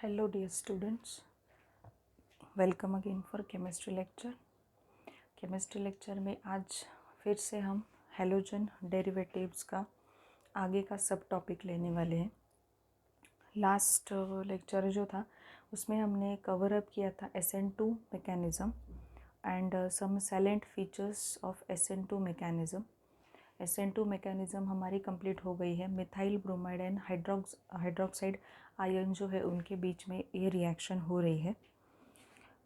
Hello dear students, welcome again for chemistry lecture. Chemistry lecture में आज फिर से हम हेलोजन डेरिवेटिव्स का आगे का सब टॉपिक लेने वाले हैं। लास्ट लेक्चर जो था उसमें हमने कवर अप किया था SN2 mechanism and some salient features of SN2 mechanism. SN2 mechanism हमारी कंप्लीट हो गई है। Methyl bromide and hydroxide ion जो है उनके बीच में ये रिएक्शन हो रही है।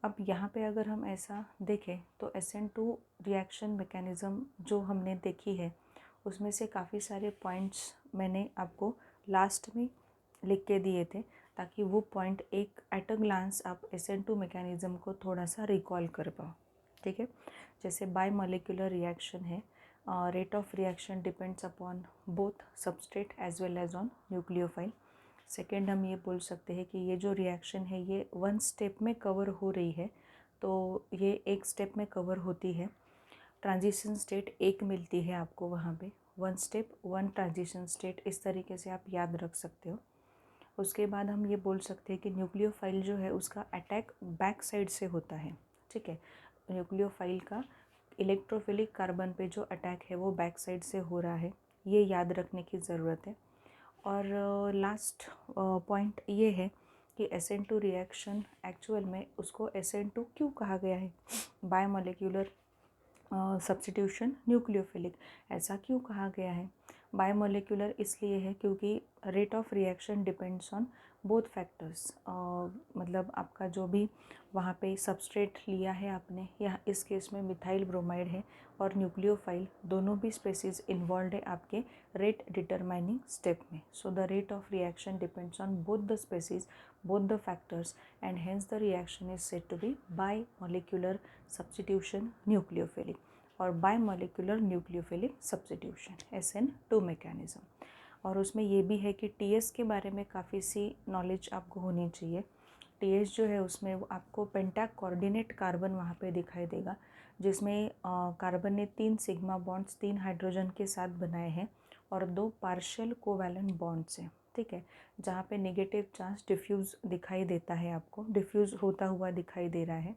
अब यहाँ पे अगर हम ऐसा देखें तो SN2 रिएक्शन मैकेनिज़्म जो हमने देखी है उसमें से काफ़ी सारे पॉइंट्स मैंने आपको लास्ट में लिख के दिए थे ताकि वो पॉइंट एक एट अ ग्लांस आप SN2 मैकेनिज़्म को थोड़ा सा रिकॉल कर पाओ। ठीक है, जैसे बाय मॉलिक्यूलर रिएक्शन है, rate of reaction depends upon both substrate as well as on nucleophile. Second हम ये बोल सकते हैं कि ये जो रिएक्शन है ये वन स्टेप में कवर हो रही है, तो ये एक स्टेप में कवर होती है। ट्रांजिशन स्टेट एक मिलती है आपको वहाँ पे, one step one transition state, इस तरीके से आप याद रख सकते हो। उसके बाद हम ये बोल सकते हैं कि न्यूक्लियोफाइल जो है उसका अटैक बैक साइड से होता है। ठीक है, न्यूक्लियोफाइल का इलेक्ट्रोफिलिक कार्बन पे जो अटैक है वो बैक साइड से हो रहा है, ये याद रखने की ज़रूरत है। और लास्ट पॉइंट ये है कि SN2 रिएक्शन एक्चुअल में उसको SN2 क्यों कहा गया है, बायोमोलिक्यूलर सब्स्टिट्यूशन न्यूक्लियोफिलिक, ऐसा क्यों कहा गया है? बायोमोलिक्यूलर इसलिए है क्योंकि rate of reaction depends on both factors. मतलब आपका जो भी वहाँ पे सबस्ट्रेट लिया है आपने, या इस केस में मिथाइल ब्रोमाइड है और न्यूक्लियोफाइल, दोनों भी स्पेसीज इन्वॉल्व है आपके रेट डिटरमाइनिंग स्टेप में। So the rate of reaction depends on both the species, both the factors, and hence the reaction is said to be bimolecular substitution nucleophilic और bimolecular nucleophilic substitution SN2 mechanism। और उसमें ये भी है कि TS के बारे में काफ़ी सी नॉलेज आपको होनी चाहिए। TS जो है उसमें आपको पेंटा कोऑर्डिनेट कार्बन वहाँ पे दिखाई देगा, जिसमें कार्बन ने 3 सिग्मा बॉन्ड्स 3 हाइड्रोजन के साथ बनाए हैं और 2 पार्शियल कोवैलेंट बॉन्ड्स हैं। ठीक है, जहाँ पे नेगेटिव चार्ज डिफ्यूज़ दिखाई देता है, आपको डिफ्यूज़ होता हुआ दिखाई दे रहा है।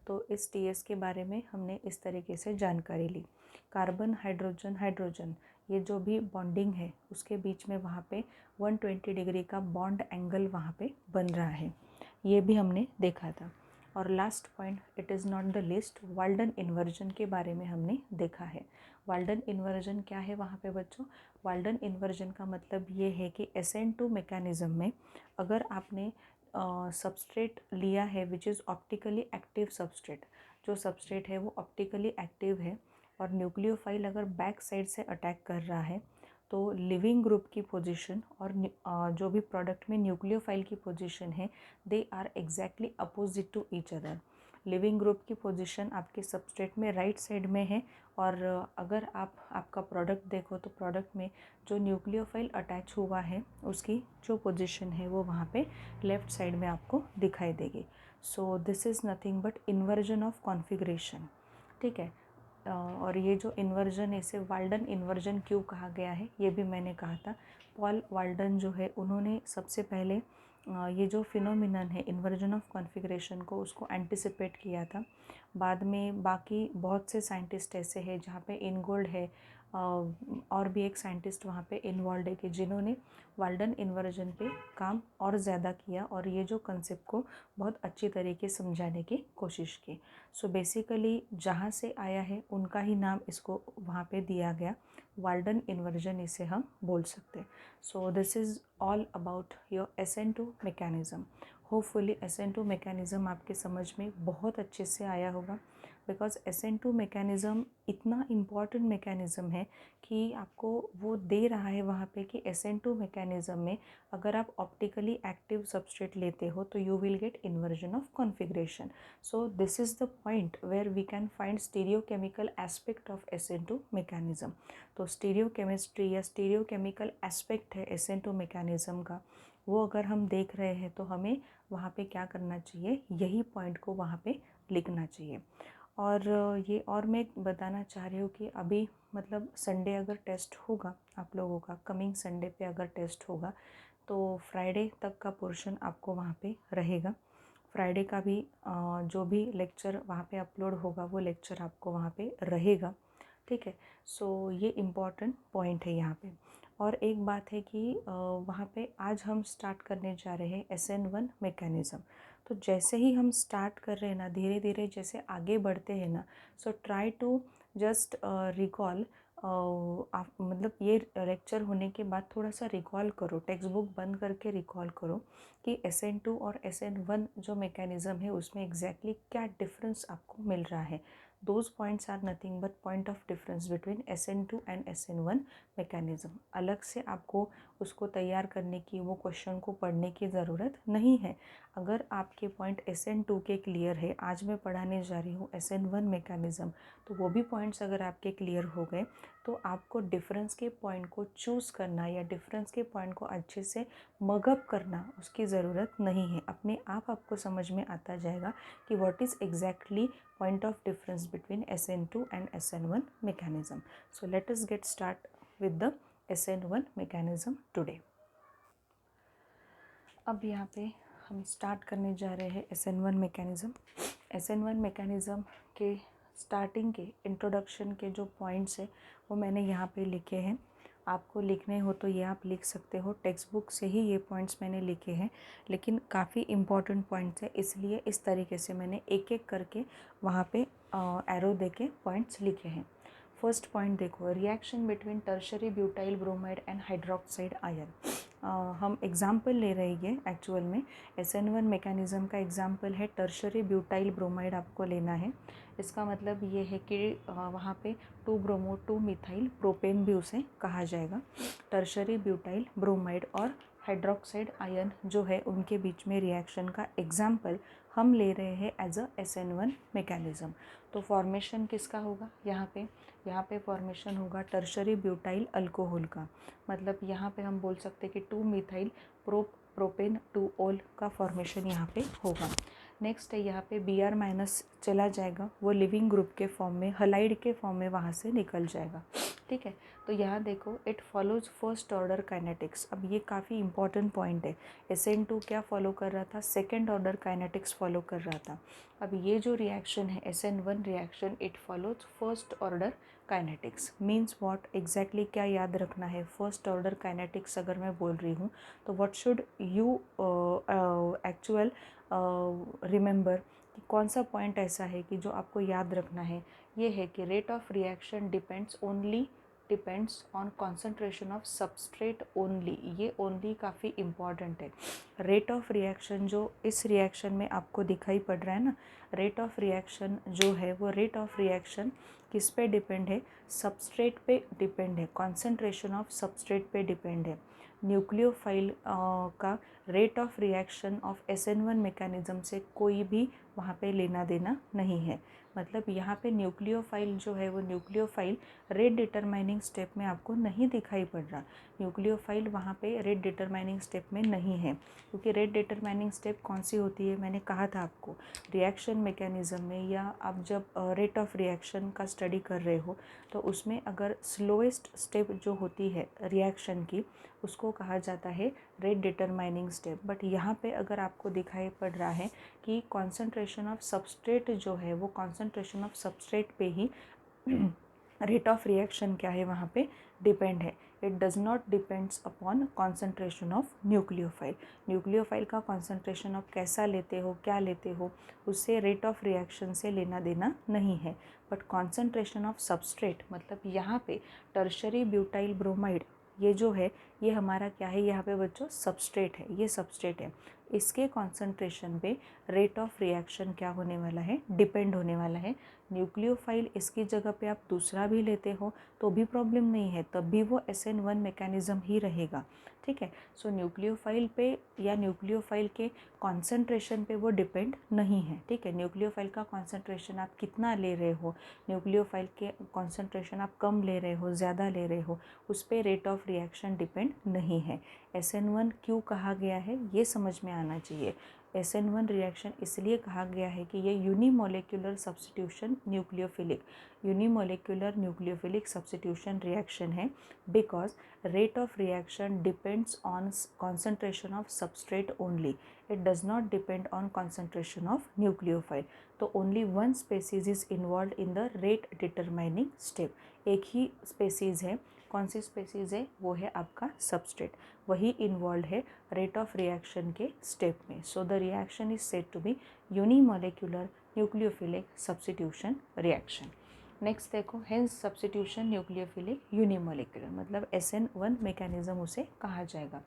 तो इस TS के बारे में हमने इस तरीके से जानकारी ली। कार्बन हाइड्रोजन हाइड्रोजन ये जो भी बॉन्डिंग है उसके बीच में वहाँ पे 120 डिग्री का बॉन्ड एंगल वहाँ पे बन रहा है, ये भी हमने देखा था। और last point, it is not the list, Walden inversion के बारे में हमने देखा है। वाल्डन इन्वर्जन क्या है वहाँ पे बच्चों? वाल्डन इन्वर्जन का मतलब ये है कि SN2 मैकेनिज़्म में अगर आपने सबस्ट्रेट लिया है which is optically active substrate, जो सबस्ट्रेट है वो ऑप्टिकली एक्टिव है और न्यूक्लियोफाइल अगर बैक साइड से अटैक कर रहा है, तो लिविंग ग्रुप की पोजीशन और जो भी प्रोडक्ट में न्यूक्लियोफाइल की पोजीशन है, they are exactly opposite to each other. Leaving group की पोजीशन आपके सबस्ट्रेट में राइट साइड में है, और अगर आपका प्रोडक्ट देखो तो प्रोडक्ट में जो न्यूक्लियोफाइल अटैच हुआ है उसकी जो पोजीशन है वो वहाँ पे लेफ़्ट साइड में आपको दिखाई देगी। सो this is nothing but inversion of configuration. ठीक है, और ये जो इन्वर्जन है इसे वाल्डन इन्वर्जन क्यों कहा गया है ये भी मैंने कहा था। पॉल वाल्डन जो है उन्होंने सबसे पहले ये जो फिनोमिनन है इन्वर्जन ऑफ कॉन्फ़िगरेशन को उसको एंटिसिपेट किया था। बाद में बाकी बहुत से साइंटिस्ट ऐसे हैं जहाँ पे इनगोल्ड है, और भी एक साइंटिस्ट वहाँ पे इन्वॉल्व है कि जिन्होंने वाल्डन इन्वर्जन पे काम और ज़्यादा किया और ये जो कंसेप्ट को बहुत अच्छी तरीके से समझाने की कोशिश की। सो बेसिकली जहाँ से आया है उनका ही नाम इसको वहाँ पे दिया गया, वाल्डन इन्वर्जन इसे हम बोल सकते हैं। सो this is all about your SN2 mechanism. Hopefully SN2 mechanism आपके समझ में बहुत अच्छे से आया होगा, बिकॉज SN2 मैकेनिज़्म इतना इम्पॉर्टेंट मैकेनिज़्म है कि आपको वो दे रहा है वहाँ पे कि SN2 मैकेनिज़्म में अगर आप ऑप्टिकली एक्टिव सबस्ट्रेट लेते हो तो you will get inversion of configuration. So this is the point where we can find stereochemical aspect of SN2 mechanism. तो स्टीरियोकेमिस्ट्री या स्टीरियोकेमिकल एस्पेक्ट है SN2 मैकेनिज़्म का, वो अगर हम देख रहे हैं तो हमें वहाँ पे क्या करना चाहिए, यही पॉइंट को वहाँ पे लिखना चाहिए। और ये और मैं बताना चाह रही हूँ कि अभी मतलब संडे अगर टेस्ट होगा आप लोगों का, कमिंग संडे पे अगर टेस्ट होगा तो फ्राइडे तक का पोर्शन आपको वहाँ पे रहेगा। फ्राइडे का भी जो भी लेक्चर वहाँ पे अपलोड होगा वो लेक्चर आपको वहाँ पे रहेगा, ठीक है। सो ये इम्पॉर्टेंट पॉइंट है यहाँ पे। और एक बात है कि वहाँ पे आज हम स्टार्ट करने जा रहे हैं SN1 मैकेनिज़्म। तो जैसे ही हम स्टार्ट कर रहे हैं ना, धीरे धीरे जैसे आगे बढ़ते हैं ना, so try to just recall, मतलब ये लेक्चर होने के बाद थोड़ा सा रिकॉल करो, टेक्स्ट बुक बंद करके रिकॉल करो कि SN2 और SN1 जो मैकेनिज़्म है उसमें एग्जैक्टली क्या डिफरेंस आपको मिल रहा है। Those points are nothing but point of difference between SN2 and SN1 mechanism. अलग से आपको उसको तैयार करने की, वो क्वेश्चन को पढ़ने की ज़रूरत नहीं है। अगर आपके पॉइंट SN2 के क्लियर है, आज मैं पढ़ाने जा रही हूँ SN1 मैकेनिज़्म, तो वो भी पॉइंट्स अगर आपके क्लियर हो गए तो आपको डिफरेंस के पॉइंट को चूज़ करना या डिफरेंस के पॉइंट को अच्छे से मगअप करना उसकी ज़रूरत नहीं है। अपने आप आपको समझ में आता जाएगा कि what is exactly point of difference between SN2 and SN1 mechanism. So let us get start with the SN1 mechanism today। अब यहाँ पे हम स्टार्ट करने जा रहे हैं SN1 मैकेनिज़्म। SN1 मैकेनिज़्म के स्टार्टिंग के इंट्रोडक्शन के जो पॉइंट्स है वो मैंने यहाँ पे लिखे हैं। आपको लिखने हो तो ये आप लिख सकते हो, टेक्स्ट बुक से ही ये पॉइंट्स मैंने लिखे हैं, लेकिन काफ़ी इम्पॉर्टेंट पॉइंट्स है इसलिए इस तरीके से मैंने एक एक करके वहाँ पे एरो दे के पॉइंट्स लिखे हैं। फर्स्ट पॉइंट देखो, reaction between tertiary butyl bromide and hydroxide ion. हम एग्जाम्पल ले रहे हैं एक्चुअल में SN1 मैकेनिज़्म का एग्जाम्पल है टर्शरी ब्यूटाइल ब्रोमाइड आपको लेना है। इसका मतलब ये है कि वहाँ पे 2 ब्रोमो 2 मिथाइल प्रोपेन भी उसे कहा जाएगा। टर्शरी ब्यूटाइल ब्रोमाइड और हाइड्रोक्साइड आयन जो है उनके बीच में रिएक्शन का एग्जाम्पल हम ले रहे हैं एज अ SN1 मैकेनिज़्म। तो फॉर्मेशन किसका होगा यहाँ पे फॉर्मेशन होगा टर्शरी ब्यूटाइल अल्कोहल का। मतलब यहाँ पे हम बोल सकते हैं कि 2 मिथाइल प्रोपेन 2 ओल का फॉर्मेशन यहाँ पे होगा। नेक्स्ट है यहाँ पे Br- चला जाएगा, वो लिविंग ग्रुप के फॉर्म में, हलाइड के फॉर्म में वहाँ से निकल जाएगा, ठीक है। तो यहाँ देखो, it follows first order kinetics. अब ये काफ़ी इंपॉर्टेंट पॉइंट है। SN2 क्या फॉलो कर रहा था, सेकेंड ऑर्डर काइनेटिक्स फॉलो कर रहा था। अब ये जो रिएक्शन है SN1 reaction, it follows first order kinetics. Means what exactly क्या याद रखना है, फर्स्ट ऑर्डर काइनेटिक्स अगर मैं बोल रही हूँ तो what should you actual remember, कि कौन सा पॉइंट ऐसा है कि जो आपको याद रखना है। ये है कि rate of reaction depends on concentration of substrate only. ये ओनली काफ़ी इम्पॉर्टेंट है। रेट ऑफ रिएक्शन जो इस रिएक्शन में आपको दिखाई पड़ रहा है ना, रेट ऑफ रिएक्शन जो है वो रेट ऑफ रिएक्शन किस पे डिपेंड है, सबस्ट्रेट पे डिपेंड है, कॉन्सेंट्रेशन ऑफ सबस्ट्रेट पे डिपेंड है। न्यूक्लियोफाइल का rate of reaction of SN1 mechanism से कोई भी वहाँ पे लेना देना नहीं है। मतलब यहाँ पे न्यूक्लियोफाइल जो है वो न्यूक्लियोफाइल रेट डिटरमाइनिंग स्टेप में आपको नहीं दिखाई पड़ रहा। न्यूक्लियोफाइल वहाँ पे रेट डिटरमाइनिंग स्टेप में नहीं है, क्योंकि रेट डिटरमाइनिंग स्टेप कौन सी होती है, मैंने कहा था आपको रिएक्शन मैकेनिज़्म में, या आप जब रेट ऑफ रिएक्शन का स्टडी कर रहे हो तो उसमें अगर स्लोएस्ट स्टेप जो होती है रिएक्शन की उसको कहा जाता है रेट डिटरमाइनिंग स्टेप। बट यहाँ पे अगर आपको दिखाई पड़ रहा है कि कॉन्सेंट्रेशन ऑफ सबस्ट्रेट जो है वो कॉन्सेंट्रेशन ऑफ सबस्ट्रेट पे ही रेट ऑफ रिएक्शन क्या है वहाँ पे डिपेंड है। It does not depends upon concentration of nucleophile. Nucleophile का कॉन्सेंट्रेशन आप कैसा लेते हो, क्या लेते हो, उससे रेट ऑफ रिएक्शन से लेना देना नहीं है। बट कॉन्सेंट्रेशन ऑफ सबस्ट्रेट, मतलब यहाँ पे टर्शरी ब्यूटाइल ब्रोमाइड ये जो है ये हमारा क्या है, यहाँ पे बच्चों सबस्ट्रेट है, ये सबस्ट्रेट है। इसके कॉन्सेंट्रेशन पे रेट ऑफ रिएक्शन क्या होने वाला है, डिपेंड होने वाला है। न्यूक्लियोफाइल इसकी जगह पे आप दूसरा भी लेते हो तो भी प्रॉब्लम नहीं है, तब भी वो SN1 मैकेनिज़्म ही रहेगा, ठीक है। सो न्यूक्लियोफाइल पे या न्यूक्लियोफाइल के कॉन्सेंट्रेशन पे वो डिपेंड नहीं है, ठीक है। न्यूक्लियोफाइल का कॉन्सेंट्रेशन आप कितना ले रहे हो, न्यूक्लियोफाइल के कॉन्सेंट्रेशन आप कम ले रहे हो, ज़्यादा ले रहे हो, उस पर रेट ऑफ रिएक्शन डिपेंड नहीं है। SN1 क्यों कहा गया है ये समझ में आना चाहिए। SN1 रिएक्शन इसलिए कहा गया है कि ये unimolecular substitution nucleophilic substitution reaction है, because rate of reaction depends on concentration of substrate only, it does not depend on concentration of nucleophile. तो only one species is involve in the rate determining step. एक ही species है, कौन सी species है, वो है आपका सबस्ट्रेट, वही इन्वॉल्व है रेट ऑफ रिएक्शन के स्टेप में। So the reaction is said to be unimolecular nucleophilic substitution reaction. Next देखो, हेंस सब्स्टिट्यूशन न्यूक्लियोफिलिक यूनिमोलेक्युलर, मतलब SN1 मैकेनिज्म उसे कहा जाएगा।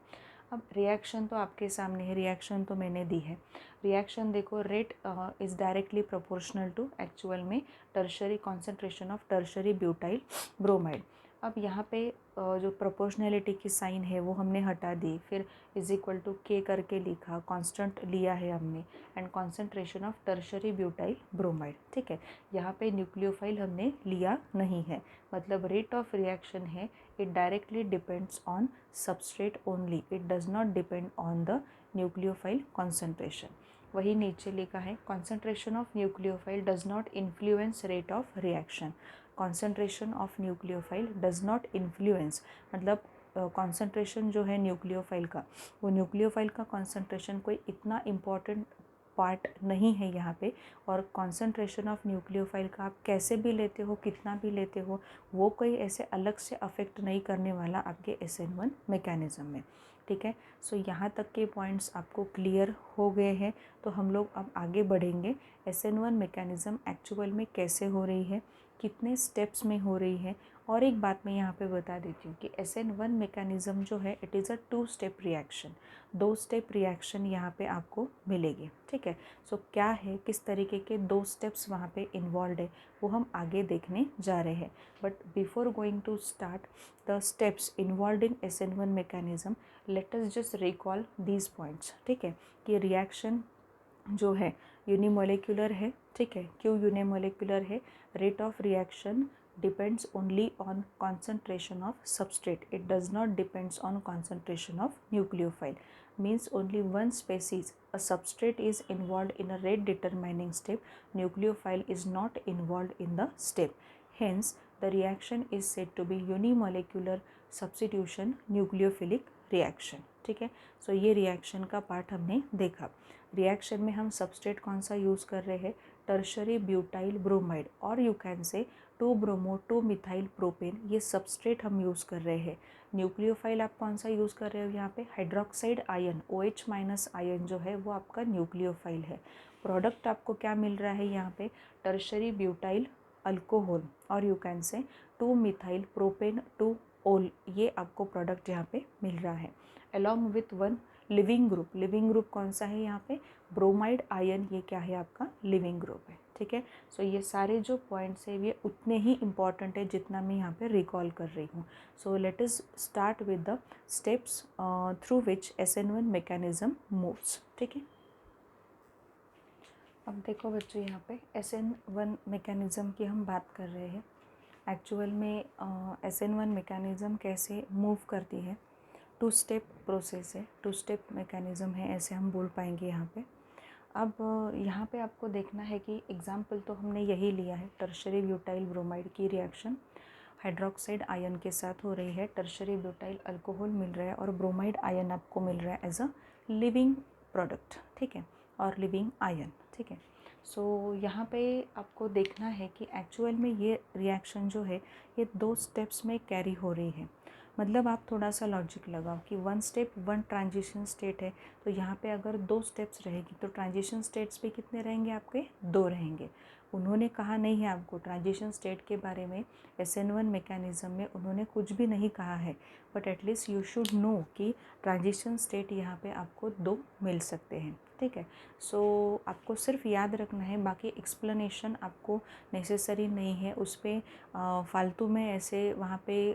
अब रिएक्शन तो आपके सामने है, रिएक्शन तो मैंने दी है। रिएक्शन देखो, rate is directly proportional to actual में tertiary concentration of tertiary butyl bromide. अब यहाँ पे जो प्रोपोर्शनैलिटी की साइन है वो हमने हटा दी, फिर इज इक्वल टू के करके लिखा, कांस्टेंट लिया है हमने, and concentration of tertiary butyl bromide. ठीक है, यहाँ पे न्यूक्लियोफाइल हमने लिया नहीं है, मतलब रेट ऑफ रिएक्शन है, it directly depends on substrate only, it does not depend on the nucleophile concentration. वही नीचे लिखा है, concentration of nucleophile does not influence rate of reaction. Concentration of nucleophile does not influence, मतलब concentration जो है nucleophile का, वो nucleophile का कॉन्सेंट्रेशन कोई इतना इम्पॉर्टेंट पार्ट नहीं है यहाँ पे, और कॉन्सेंट्रेशन ऑफ न्यूक्लियोफाइल का आप कैसे भी लेते हो, कितना भी लेते हो, वो कोई ऐसे अलग से अफेक्ट नहीं करने वाला आपके SN1 मैकेनिज्म में। ठीक है, सो यहाँ तक के पॉइंट्स आपको क्लियर हो गए हैं। तो हम लोग अब आगे बढ़ेंगे, SN1 मैकेनिज्म एक्चुअल में कैसे हो रही है, कितने स्टेप्स में हो रही है। और एक बात मैं यहाँ पे बता देती हूँ कि SN1 मैकेनिज्म जो है, it is a 2 step reaction, 2 step reaction यहाँ पे आपको मिलेगी। ठीक है, सो क्या है, किस तरीके के 2 स्टेप्स वहाँ पे इन्वॉल्व है, वो हम आगे देखने जा रहे हैं। But before going to start the steps involve in SN1 mechanism, let us just recall these points. ठीक है, कि रिएक्शन जो है यूनिमोलेक्युलर है। ठीक है, क्यों यूनिमोलेक्युलर है, rate of reaction depends only on concentration of substrate, it does not depends on concentration of nucleophile, means only one species, a substrate is involved in a rate determining step, nucleophile is not involved in the step, hence the reaction is said to be unimolecular substitution nucleophilic reaction। ठीक है, सो ये reaction का part हमने देखा। Reaction में हम substrate कौन सा यूज़ कर रहे हैं, टर्शरी ब्यूटाइल ब्रोमाइड, और यू कैन से 2-ब्रोमो 2-मिथाइल प्रोपेन, ये सबस्ट्रेट हम यूज़ कर रहे हैं। न्यूक्लियोफाइल आप कौन सा यूज़ कर रहे हो यहाँ पे, हाइड्रोक्साइड आयन, OH- आयन जो है वो आपका न्यूक्लियोफाइल है। प्रोडक्ट आपको क्या मिल रहा है यहाँ पे, टर्शरी ब्यूटाइल अल्कोहल, और यू कैन से 2-मिथाइल प्रोपेन 2-ओल, ये आपको प्रोडक्ट यहाँ पे मिल रहा है, along with 1 leaving group. Leaving group कौन सा है यहाँ पे, ब्रोमाइड आयन, ये क्या है आपका लिविंग ग्रुप है। ठीक है, सो ये सारे जो पॉइंट्स है ये उतने ही इम्पॉर्टेंट है जितना मैं यहाँ पे रिकॉल कर रही हूँ। So let us start with the steps through which SN1 mechanism moves. ठीक है, अब देखो बच्चों, यहाँ पे SN1 मैकेनिज्म की हम बात कर रहे हैं। एक्चुअल में SN1 मैकेनिज्म कैसे मूव करती है, 2 स्टेप प्रोसेस है, 2 स्टेप मैकेनिज्म है, ऐसे हम बोल पाएंगे यहाँ पे। अब यहाँ पे आपको देखना है कि एग्जाम्पल तो हमने यही लिया है, टर्शरी ब्यूटाइल ब्रोमाइड की रिएक्शन हाइड्रोक्साइड आयन के साथ हो रही है, टर्शरी ब्यूटाइल अल्कोहल मिल रहा है और ब्रोमाइड आयन आपको मिल रहा है एज अ लिविंग प्रोडक्ट। ठीक है, और लिविंग आयन। ठीक है, सो यहाँ पे आपको देखना है कि एक्चुअल में ये रिएक्शन जो है ये 2 स्टेप्स में कैरी हो रही है। मतलब आप थोड़ा सा लॉजिक लगाओ कि 1 स्टेप 1 ट्रांजिशन स्टेट है, तो यहाँ पे अगर 2 स्टेप्स रहेगी तो ट्रांजिशन स्टेट्स पे कितने रहेंगे आपके, 2 रहेंगे। उन्होंने कहा नहीं है आपको ट्रांजिशन स्टेट के बारे में, SN1 मैकेनिज्म में उन्होंने कुछ भी नहीं कहा है, but at least you should know कि ट्रांजिशन स्टेट यहाँ पे आपको 2 मिल सकते हैं। ठीक है, सो आपको सिर्फ याद रखना है, बाकी एक्सप्लेनेशन आपको नेसेसरी नहीं है उस पर फालतू में ऐसे वहाँ पे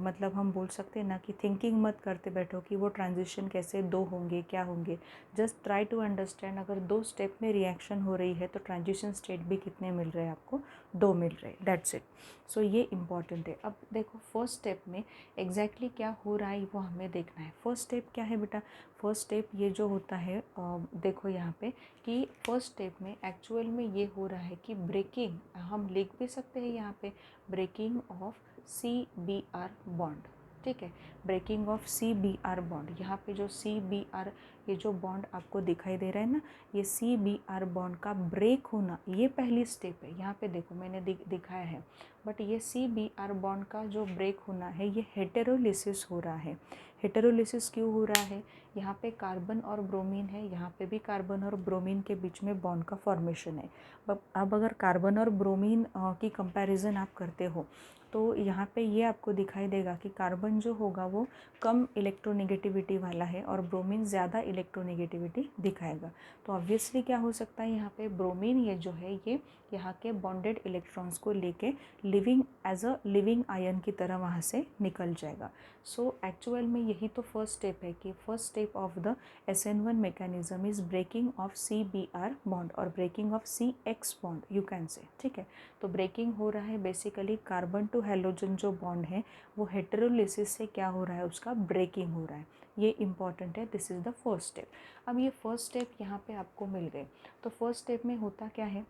मतलब हम बोल सकते हैं ना कि थिंकिंग मत करते बैठो कि वो ट्रांजिशन कैसे 2 होंगे, क्या होंगे। जस्ट ट्राई टू अंडरस्टैंड, अगर 2 स्टेप में रिएक्शन हो रही है तो ट्रांजिशन स्टेट साइड भी कितने मिल रहे हैं आपको, 2 मिल रहे हैं, दैट्स इट। सो ये इम्पॉर्टेंट है। अब देखो फर्स्ट स्टेप में एग्जैक्टली क्या हो रहा है वो हमें देखना है। फर्स्ट स्टेप क्या है बेटा, फर्स्ट स्टेप ये जो होता है देखो यहाँ पे कि फर्स्ट स्टेप में एक्चुअल में ये हो रहा है कि ब्रेकिंग, हम लिख भी सकते हैं यहाँ पे ब्रेकिंग ऑफ CBr बॉन्ड, ठीक है, ब्रेकिंग ऑफ CBr बॉन्ड। यहाँ पे जो CBr ये जो बॉन्ड आपको दिखाई दे रहा है ना, ये CBr बॉन्ड का ब्रेक होना, ये पहली स्टेप है। यहाँ पे देखो मैंने दिखाया है, बट ये CBr बॉन्ड का जो ब्रेक होना है ये हेटेरोलिसिस हो रहा है। हेटेरोलिसिस क्यों हो रहा है, यहाँ पे कार्बन और ब्रोमीन है, यहाँ पे भी कार्बन और ब्रोमीन के बीच में बॉन्ड का फॉर्मेशन है। अब अगर कार्बन और ब्रोमीन की कंपैरिजन आप करते हो तो यहाँ पे ये आपको दिखाई देगा कि कार्बन जो होगा वो कम इलेक्ट्रोनेगेटिविटी वाला है और ब्रोमीन ज़्यादा इलेक्ट्रोनेगेटिविटी दिखाएगा। तो ऑब्वियसली क्या हो सकता है, यहाँ पे ब्रोमीन ये जो है ये यहाँ के बॉन्डेड इलेक्ट्रॉन्स को लेके leaving as a leaving ion की तरह वहाँ से निकल जाएगा। सो एक्चुअल में यही तो फर्स्ट स्टेप है कि first step of the SN1 mechanism is breaking of CBr bond और breaking of CX bond you can say, ठीक है। तो ब्रेकिंग हो रहा है बेसिकली कार्बन टू हैलोजन जो बॉन्ड है वो हेटेरोलिसिस से क्या हो रहा है, उसका ब्रेकिंग हो रहा है। ये इंपॉर्टेंट है, this is the first step. अब ये फर्स्ट स्टेप यहाँ पे आपको मिल गए। तो फर्स्ट स्टेप में होता क्या है,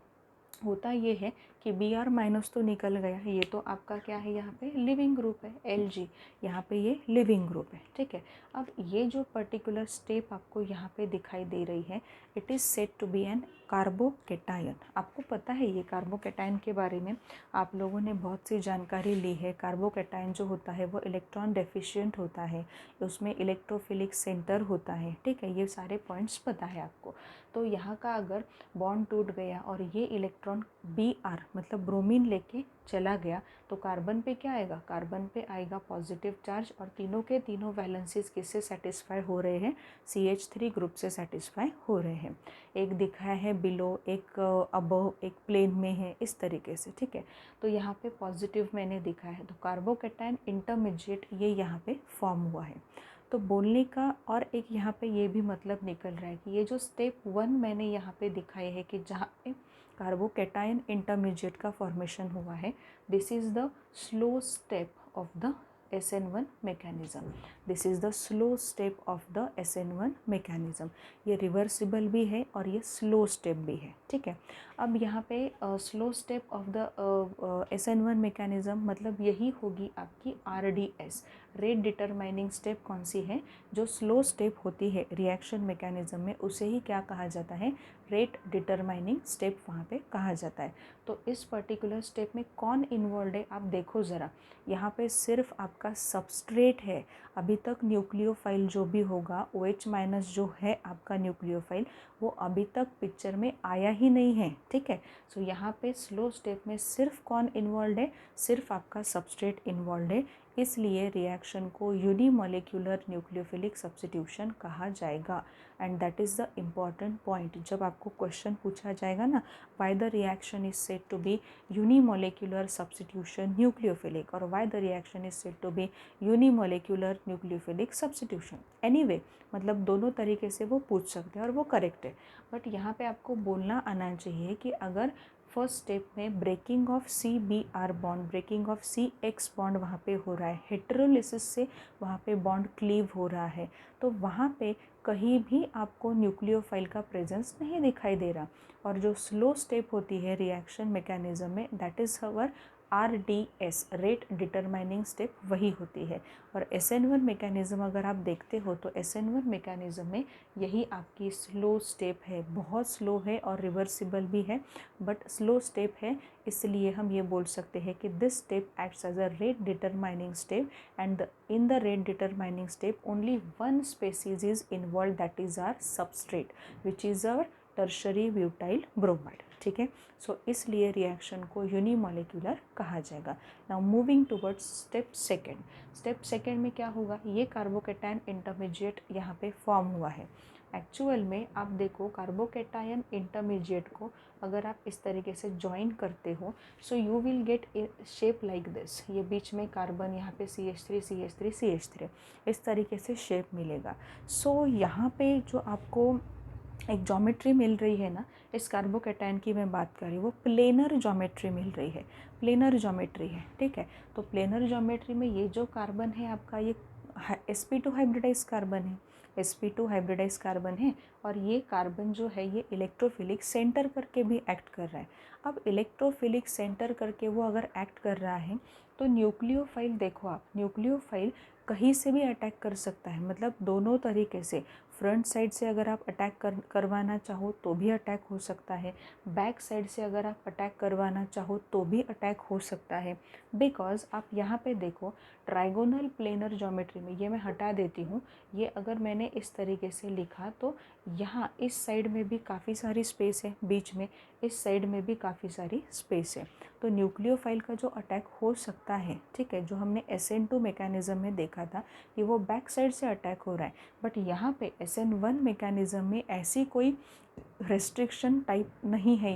होता ये है कि Br माइनस तो निकल गया, ये तो आपका क्या है यहाँ पे लिविंग ग्रुप है Lg, यहाँ पे ये लिविंग ग्रुप है, ठीक है। अब ये जो पर्टिकुलर स्टेप आपको यहाँ पे दिखाई दे रही है, it is said to be an carbocation. आपको पता है ये कार्बोकेटायन के बारे में आप लोगों ने बहुत सी जानकारी ली है। कार्बोकेटायन जो होता है वो इलेक्ट्रॉन डेफिशिएंट होता है, उसमें इलेक्ट्रोफिलिक सेंटर होता है, ठीक है, ये सारे पॉइंट्स पता है आपको। तो यहाँ का अगर बॉन्ड टूट गया और ये इलेक्ट्रॉन Br मतलब ब्रोमीन लेके चला गया तो कार्बन पे क्या आएगा, कार्बन पे आएगा पॉजिटिव चार्ज और तीनों के तीनों वैलेंसीज किससे सेटिस्फाई हो रहे हैं, CH3 ग्रुप से सेटिस्फाई हो रहे हैं। एक दिखाया है बिलो, एक अबव, एक प्लेन में है, इस तरीके से, ठीक है। तो यहाँ पे पॉजिटिव मैंने दिखाया है, तो कार्बोकेटायन इंटरमीडिएट ये यहाँ पे फॉर्म हुआ है। तो बोलने का और एक यहाँ पे ये भी मतलब निकल रहा है कि ये जो स्टेप 1 मैंने यहाँ पे दिखाई है कि जहाँ पे कार्बोकेटायन इंटरमीडिएट का फॉर्मेशन हुआ है, this is the slow step of the SN1 mechanism. This is the slow step of the SN1 mechanism. ये रिवर्सिबल भी है और ये स्लो स्टेप भी है, ठीक है। अब यहाँ पे slow step of the SN1 mechanism मतलब यही होगी आपकी RDS, रेट डिटरमाइनिंग स्टेप। कौन सी है, जो स्लो स्टेप होती है रिएक्शन मैकेनिज्म में उसे ही क्या कहा जाता है, रेट डिटरमाइनिंग स्टेप वहाँ पे कहा जाता है। तो इस पर्टिकुलर स्टेप में कौन इन्वॉल्व है, आप देखो ज़रा, यहाँ पे सिर्फ आपका सबस्ट्रेट है। अभी तक न्यूक्लियोफाइल जो भी होगा, OH माइनस जो है आपका न्यूक्लियोफाइल, वो अभी तक पिक्चर में आया ही नहीं है, ठीक है। सो यहाँ पे स्लो स्टेप में सिर्फ कौन इन्वॉल्व है, सिर्फ आपका सबस्ट्रेट इन्वॉल्व है। इसलिए रिएक्शन को यूनिमोलिक्यूलर न्यूक्लियोफिलिक सब्स्टिट्यूशन कहा जाएगा। And that is the important point. जब आपको क्वेश्चन पूछा जाएगा ना, why the reaction is said to be unimolecular substitution nucleophilic, और why the reaction is said to be unimolecular nucleophilic substitution, anyway मतलब दोनों तरीके से वो पूछ सकते हैं और वो करेक्ट है। बट यहाँ पे आपको बोलना आना चाहिए कि अगर फर्स्ट स्टेप में breaking of CBr bond, breaking of CX bond वहाँ पे हो रहा है, हेटेरोलिसिस से वहाँ पे बॉन्ड क्लीव हो रहा है, तो वहाँ पे कहीं भी आपको न्यूक्लियोफाइल का प्रेजेंस नहीं दिखाई दे रहा। और जो स्लो स्टेप होती है रिएक्शन मैकेनिज्म में, that is our RDS, rate determining step वही होती है। और SN1 मैकेनिज्म अगर आप देखते हो तो SN1 मैकेनिज्म में यही आपकी स्लो स्टेप है, बहुत स्लो है और रिवर्सिबल भी है, बट स्लो स्टेप है, इसलिए हम ये बोल सकते हैं कि this step acts as a rate determining step and in the rate determining step only one species is involve, that is our substrate which is our tertiary butyl bromide, ठीक है। सो इसलिए रिएक्शन को unimolecular कहा जाएगा। Now moving towards step second. Step second में क्या होगा, ये कार्बोकेटायन इंटरमीडिएट यहाँ पे फॉर्म हुआ है। एक्चुअल में आप देखो कार्बोकेटायन इंटरमीडिएट को अगर आप इस तरीके से ज्वाइन करते हो, so you will gate A shape like this. ये बीच में कार्बन, यहाँ पे CH3 CH3 CH3, इस तरीके से शेप मिलेगा। सो यहाँ पे जो आपको एक ज्योमेट्री मिल रही है ना, इस कार्बोकैटायन की मैं बात कर रही हूँ, वो प्लेनर ज्योमेट्री मिल रही है, प्लेनर ज्योमेट्री है, ठीक है। तो प्लेनर ज्योमेट्री में ये जो कार्बन है आपका, ये sp2 हाइब्रिडाइज कार्बन है, sp2 हाइब्रिडाइज कार्बन है, और ये कार्बन जो है ये इलेक्ट्रोफिलिक सेंटर करके भी एक्ट कर रहा है। अब इलेक्ट्रोफिलिक सेंटर करके वो अगर एक्ट कर रहा है तो न्यूक्लियोफाइल, देखो आप, न्यूक्लियोफाइल कहीं से भी अटैक कर सकता है, मतलब दोनों तरीके से। फ्रंट साइड से अगर आप अटैक करवाना चाहो तो भी अटैक हो सकता है, बैक साइड से अगर आप अटैक करवाना चाहो तो भी अटैक हो सकता है। बिकॉज आप यहाँ पे देखो, ट्राइगोनल प्लेनर ज्योमेट्री में, ये मैं हटा देती हूँ, ये अगर मैंने इस तरीके से लिखा तो यहाँ इस साइड में भी काफ़ी सारी स्पेस है, बीच में इस साइड में भी काफ़ी सारी स्पेस है। तो न्यूक्लियोफाइल का जो अटैक हो सकता है, ठीक है, जो हमने SN2 मैकेनिज़्म में देखा था कि वो बैक साइड से अटैक हो रहा है, बट यहाँ पे SN1 मैकेनिज़्म में ऐसी कोई रेस्ट्रिक्शन टाइप नहीं है।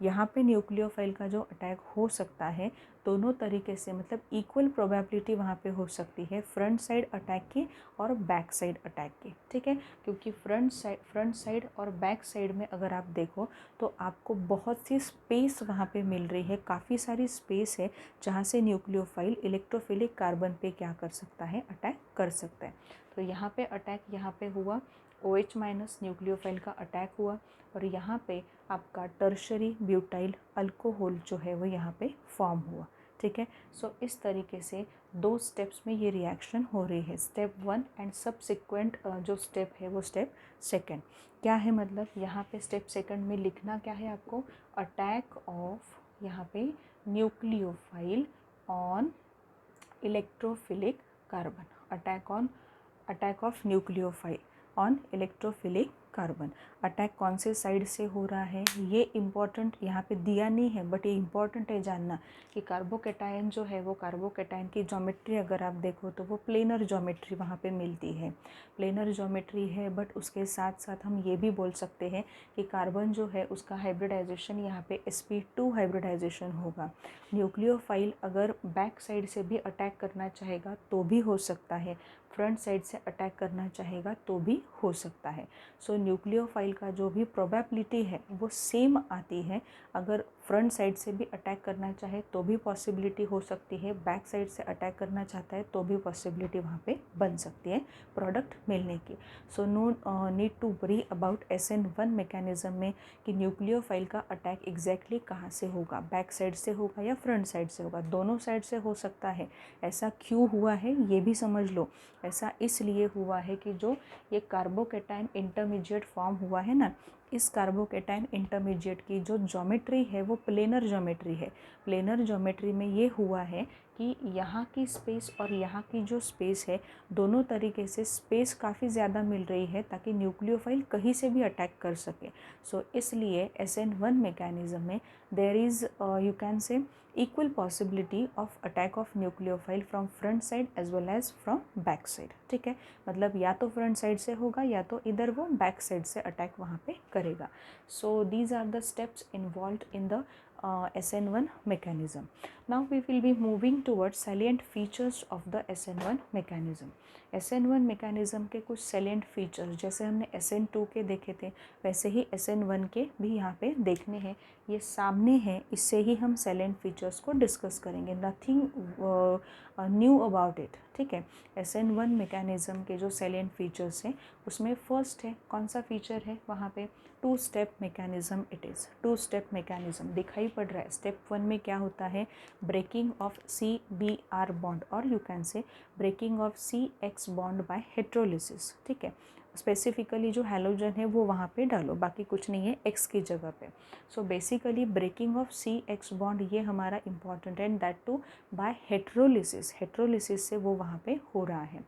यहाँ पे न्यूक्लियोफाइल का जो अटैक हो सकता है दोनों तरीके से, मतलब इक्वल प्रोबेबिलिटी वहाँ पे हो सकती है, फ्रंट साइड अटैक की और बैक साइड अटैक की, ठीक है। क्योंकि फ्रंट साइड और बैक साइड में अगर आप देखो तो आपको बहुत सी स्पेस वहाँ पे मिल रही है, काफ़ी सारी स्पेस है जहाँ से न्यूक्लियोफाइल इलेक्ट्रोफिलिक कार्बन पे क्या कर सकता है, अटैक कर सकता है। तो यहाँ पे अटैक यहाँ पे हुआ, OH माइनस न्यूक्लियोफाइल का अटैक हुआ, और यहाँ पे आपका टर्शरी ब्यूटाइल अल्कोहल जो है वो यहाँ पे फॉर्म हुआ, ठीक है। सो इस तरीके से 2 स्टेप्स में ये रिएक्शन हो रही है, स्टेप 1 एंड सब्सिक्वेंट जो स्टेप है वो स्टेप 2 क्या है, मतलब यहाँ पे स्टेप 2 में लिखना क्या है आपको, अटैक ऑफ यहाँ पे nucleophile on electrophilic carbon, attack of nucleophile on electrophilic carbon. Attack कौन से साइड से हो रहा है ये इम्पॉर्टेंट यहाँ पे दिया नहीं है, बट ये इम्पॉर्टेंट है जानना कि कार्बोकैटायन जो है वो, कार्बोकैटायन की ज्योमेट्री अगर आप देखो तो वो प्लेनर ज्योमेट्री वहाँ पे मिलती है, प्लेनर ज्योमेट्री है। बट उसके साथ साथ हम ये भी बोल सकते हैं कि कार्बन जो है उसका हाइब्रिडाइजेशन यहाँ पे sp2 हाइब्रिडाइजेशन होगा। न्यूक्लियोफाइल अगर बैक साइड से भी अटैक करना चाहेगा तो भी हो सकता है, फ्रंट साइड से अटैक करना चाहेगा तो भी हो सकता है। सो न्यूक्लियोफाइल का जो भी प्रोबेबिलिटी है वो सेम आती है, अगर फ्रंट साइड से भी अटैक करना चाहे तो भी पॉसिबिलिटी हो सकती है, बैक साइड से अटैक करना चाहता है तो भी पॉसिबिलिटी वहाँ पे बन सकती है प्रोडक्ट मिलने की। So no need to worry about SN1 mechanism में कि न्यूक्लियोफाइल का अटैक एग्जैक्टली कहाँ से होगा, बैक साइड से होगा या फ्रंट साइड से होगा, दोनों साइड से हो सकता है। ऐसा क्यों हुआ है ये भी समझ लो, ऐसा इसलिए हुआ है कि जो ये कार्बोकैटायन इंटरमीडिएट फॉर्म हुआ है ना, इस कार्बोकैटायन इंटरमीडिएट की जो ज्योमेट्री है वो प्लेनर ज्योमेट्री है। प्लेनर ज्योमेट्री में ये हुआ है कि यहाँ की स्पेस और यहाँ की जो स्पेस है, दोनों तरीके से स्पेस काफ़ी ज़्यादा मिल रही है ताकि न्यूक्लियोफाइल कहीं से भी अटैक कर सके। सो इसलिए SN1 मैकेनिज़्म में there is you can say equal possibility of attack of nucleophile from front side as well as from back side, ठीक है। मतलब या तो फ्रंट साइड से होगा या तो इधर वो बैक साइड से अटैक वहाँ पे करेगा। So these are the steps involved in the SN1 mechanism. Now we will be moving towards salient features of the SN1 mechanism. SN1 mechanism के कुछ salient features जैसे हमने SN2 के देखे थे वैसे ही SN1 के भी यहाँ पे देखने हैं, ये सामने है, इससे ही हम salient features को डिस्कस करेंगे, nothing न्यू अबाउट इट, ठीक है। SN1 mechanism के जो salient features हैं उसमें फर्स्ट है, कौन सा फीचर है वहाँ पे, 2 step mechanism it is, 2 step mechanism दिखाई पड़ रहा है। स्टेप 1 में क्या होता है, ब्रेकिंग ऑफ CBr बॉन्ड और you can say breaking of CX bond by heterolysis, ठीक है। स्पेसिफिकली जो हैलोजन है वो वहाँ पे डालो, बाकी कुछ नहीं है X की जगह पे। So basically breaking of CX bond ये हमारा इम्पॉर्टेंट है, and that too by heterolysis, heterolysis से वो वहाँ पे हो रहा है।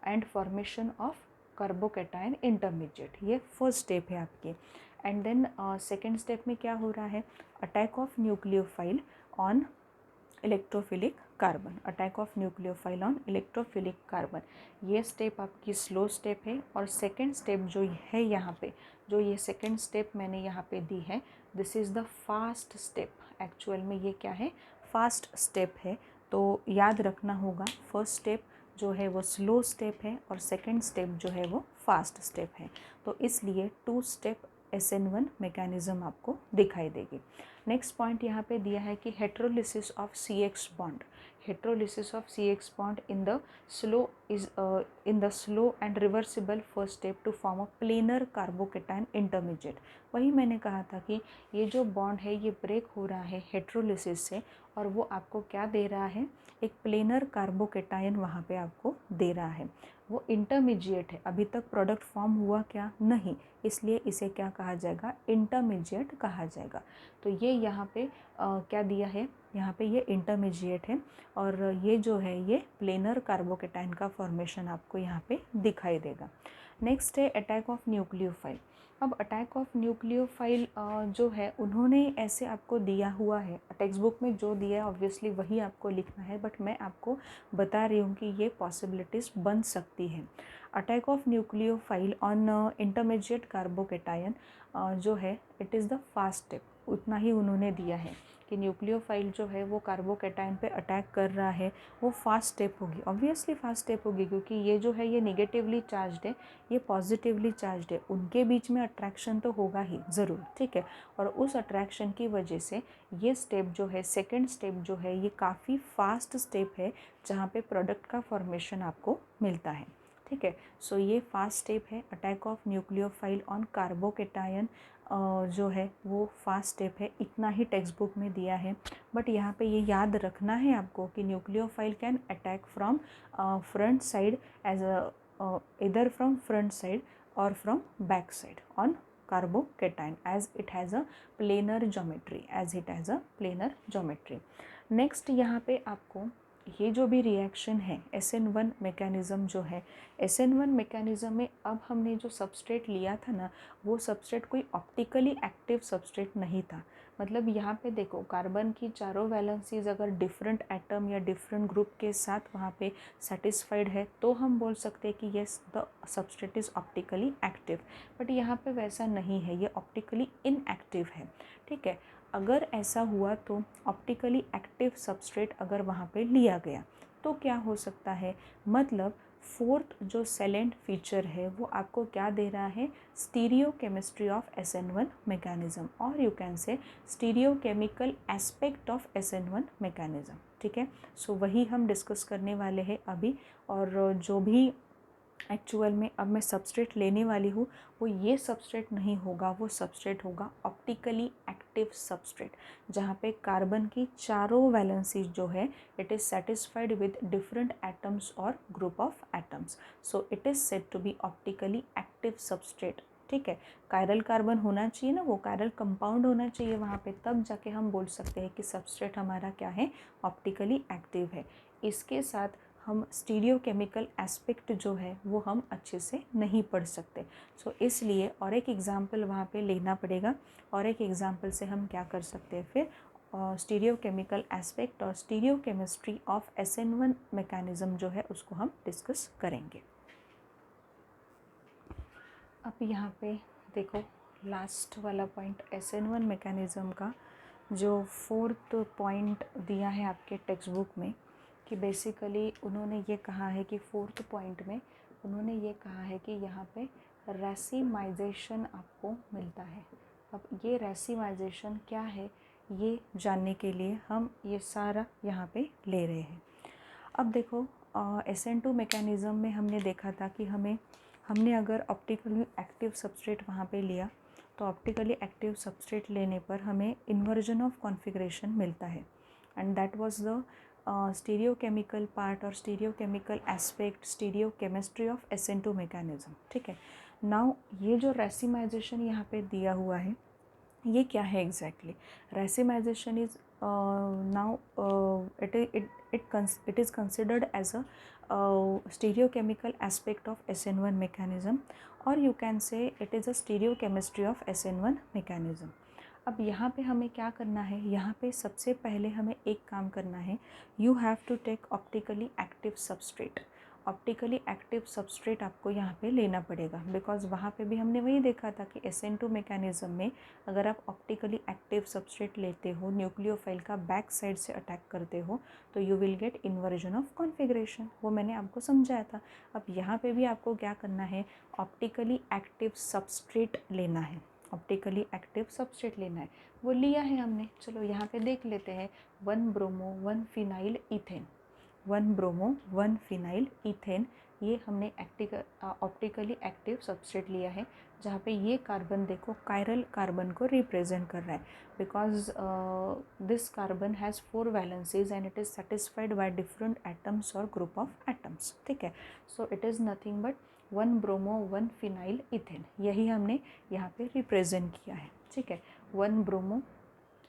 And formation of carbocation intermediate, ये फर्स्ट स्टेप है आपकी। एंड देन सेकेंड स्टेप में क्या हो रहा है, attack of nucleophile on electrophilic carbon, attack of nucleophile on electrophilic carbon, ये स्टेप आपकी स्लो स्टेप है। और सेकेंड स्टेप जो है यहाँ पे, जो ये सेकेंड स्टेप मैंने यहाँ पे दी है, this is the fast step. Actual में ये क्या है, फास्ट स्टेप है। तो याद रखना होगा, फर्स्ट स्टेप जो है वो स्लो स्टेप है और सेकंड स्टेप जो है वो फास्ट स्टेप है। तो इसलिए 2 स्टेप SN1 मैकेनिज्म आपको दिखाई देगी। नेक्स्ट पॉइंट यहाँ पे दिया है कि heterolysis of CX bond, heterolysis of CX bond in the slow and reversible first step to form a planar carbocation intermediate. वही मैंने कहा था कि ये जो बॉन्ड है ये ब्रेक हो रहा है हेट्रोलिसिस से, और वो आपको क्या दे रहा है, एक प्लेनर कार्बोकेटाइन वहाँ पे आपको दे रहा है। वो इंटरमीडिएट है, अभी तक प्रोडक्ट फॉर्म हुआ क्या, नहीं, इसलिए इसे क्या कहा जाएगा, इंटरमीडिएट कहा जाएगा। तो ये यहाँ पे क्या दिया है, यहाँ पे ये इंटरमीडिएट है और ये जो है ये प्लेनर कार्बोकेटाइन का फॉर्मेशन आपको यहाँ पे दिखाई देगा। नेक्स्ट है अटैक ऑफ न्यूक्लियोफाइल। अब अटैक ऑफ न्यूक्लियोफाइल जो है उन्होंने ऐसे आपको दिया हुआ है, टेक्स्ट बुक में जो दिया है ऑब्वियसली वही आपको लिखना है, बट मैं आपको बता रही हूँ कि ये पॉसिबिलिटीज़ बन सकती है। Attack of nucleophile on intermediate carbocation जो है it is the fast step, उतना ही उन्होंने दिया है कि न्यूक्लियोफाइल जो है वो कार्बोकेटाइन पे अटैक कर रहा है, वो फास्ट स्टेप होगी, ऑब्वियसली फास्ट स्टेप होगी, क्योंकि ये जो है ये नेगेटिवली चार्ज्ड है, ये पॉजिटिवली चार्ज्ड है, उनके बीच में अट्रैक्शन तो होगा ही ज़रूर, ठीक है। और उस अट्रैक्शन की वजह से ये स्टेप जो है, सेकेंड स्टेप जो है, ये काफ़ी फास्ट स्टेप है जहाँ पे प्रोडक्ट का फॉर्मेशन आपको मिलता है, ठीक है। सो ये फास्ट स्टेप है, attack of nucleophile on carbocation जो है वो फास्ट स्टेप है, इतना ही टेक्स्ट बुक में दिया है। बट यहाँ पे ये याद रखना है आपको कि nucleophile can attack from front side as इधर फ्रॉम फ्रंट साइड और from back side on carbocation as it has a planar geometry, next यहाँ पे आपको ये जो भी रिएक्शन है SN1 मैकेनिज़्म जो है, SN1 मैकेनिज़्म में अब हमने जो सबस्ट्रेट लिया था ना, वो सबस्ट्रेट कोई ऑप्टिकली एक्टिव सबस्ट्रेट नहीं था। मतलब यहाँ पे देखो कार्बन की चारों वैलेंसीज अगर डिफरेंट एटम या डिफरेंट ग्रुप के साथ वहाँ पे सेटिस्फाइड है तो हम बोल सकते हैं कि yes the substrate is optically active, but यहाँ पे वैसा नहीं है, ये ऑप्टिकली इनएक्टिव है, ठीक है। अगर ऐसा हुआ तो ऑप्टिकली एक्टिव सबस्ट्रेट अगर वहाँ पे लिया गया तो क्या हो सकता है, मतलब फोर्थ जो सेलेंट फीचर है वो आपको क्या दे रहा है, stereochemistry of SN1 mechanism, और you can say stereochemical aspect of SN1 mechanism, ठीक है। सो वही हम डिस्कस करने वाले हैं अभी, और जो भी एक्चुअल में अब मैं सबस्ट्रेट लेने वाली हूँ वो ये सबस्ट्रेट नहीं होगा, वो सबस्ट्रेट होगा ऑप्टिकली एक्टिव सबस्ट्रेट, जहाँ पे कार्बन की चारों वैलेंसीज जो है it is satisfied with different atoms और group of atoms, so it is said to be optically active substrate, ठीक है। कायरल कार्बन होना चाहिए ना, वो कायरल कंपाउंड होना चाहिए वहाँ पे, तब जाके हम बोल सकते हैं कि सबस्ट्रेट हमारा क्या है, ऑप्टिकली एक्टिव है। इसके साथ हम स्टीरियो केमिकल एस्पेक्ट जो है वो हम अच्छे से नहीं पढ़ सकते, सो इसलिए और एक एग्ज़ाम्पल वहाँ पे लेना पड़ेगा, और एक एग्ज़ाम्पल से हम क्या कर सकते हैं फिर स्टीरियो केमिकल एस्पेक्ट और stereo chemistry of SN1 mechanism जो है उसको हम डिस्कस करेंगे। अब यहाँ पे देखो लास्ट वाला पॉइंट SN1 मैकेनिज़्म का जो फोर्थ पॉइंट दिया है आपके टेक्स्ट बुक में, कि बेसिकली उन्होंने ये कहा है कि फोर्थ पॉइंट में उन्होंने ये कहा है कि यहाँ पे रेसिमाइजेशन आपको मिलता है। अब ये रेसिमाइजेशन क्या है ये जानने के लिए हम ये सारा यहाँ पे ले रहे हैं। अब देखो SN2 मैकेनिज़्म में हमने देखा था कि हमने अगर ऑप्टिकली एक्टिव सबस्ट्रेट वहाँ पे लिया तो ऑप्टिकली एक्टिव सबस्ट्रेट लेने पर हमें इन्वर्जन ऑफ कॉन्फ़िगरेशन मिलता है, and that was the stereochemical part और stereochemical aspect, stereochemistry of SN2 mechanism, ठीक है। नाउ ये जो रेसिमाइजेशन यहाँ पे दिया हुआ है ये क्या है exactly, racemisation is now it is considered as a stereochemical aspect of SN1 mechanism, or you can say it is a stereochemistry of SN1 mechanism। अब यहाँ पे हमें क्या करना है, यहाँ पे सबसे पहले हमें एक काम करना है, you have to take optically active substrate, optically active substrate आपको यहाँ पे लेना पड़ेगा, बिकॉज वहाँ पे भी हमने वही देखा था कि SN2 मैकेनिज्म में अगर आप ऑप्टिकली एक्टिव सबस्ट्रेट लेते हो, न्यूक्लियोफाइल का बैक साइड से अटैक करते हो, तो you will get inversion of configuration. वो मैंने आपको समझाया था। अब यहाँ पे भी आपको क्या करना है, ऑप्टिकली एक्टिव सबस्ट्रेट लेना है, ऑप्टिकली एक्टिव सबस्ट्रेट लेना है। वो लिया है हमने, चलो यहाँ पे देख लेते हैं। 1 bromo 1 phenyl ethane, 1 bromo 1 phenyl ethane, ये हमने ऑप्टिकली एक्टिव सबस्ट्रेट लिया है, जहाँ पे ये कार्बन देखो कायरल कार्बन को रिप्रेजेंट कर रहा है, because this carbon has 4 valencies and it is satisfied by different atoms और ग्रुप ऑफ एटम्स। ठीक है, सो it is nothing but 1 bromo 1 phenyl ethane, यही हमने यहाँ पे रिप्रेजेंट किया है। ठीक है, 1 ब्रोमो,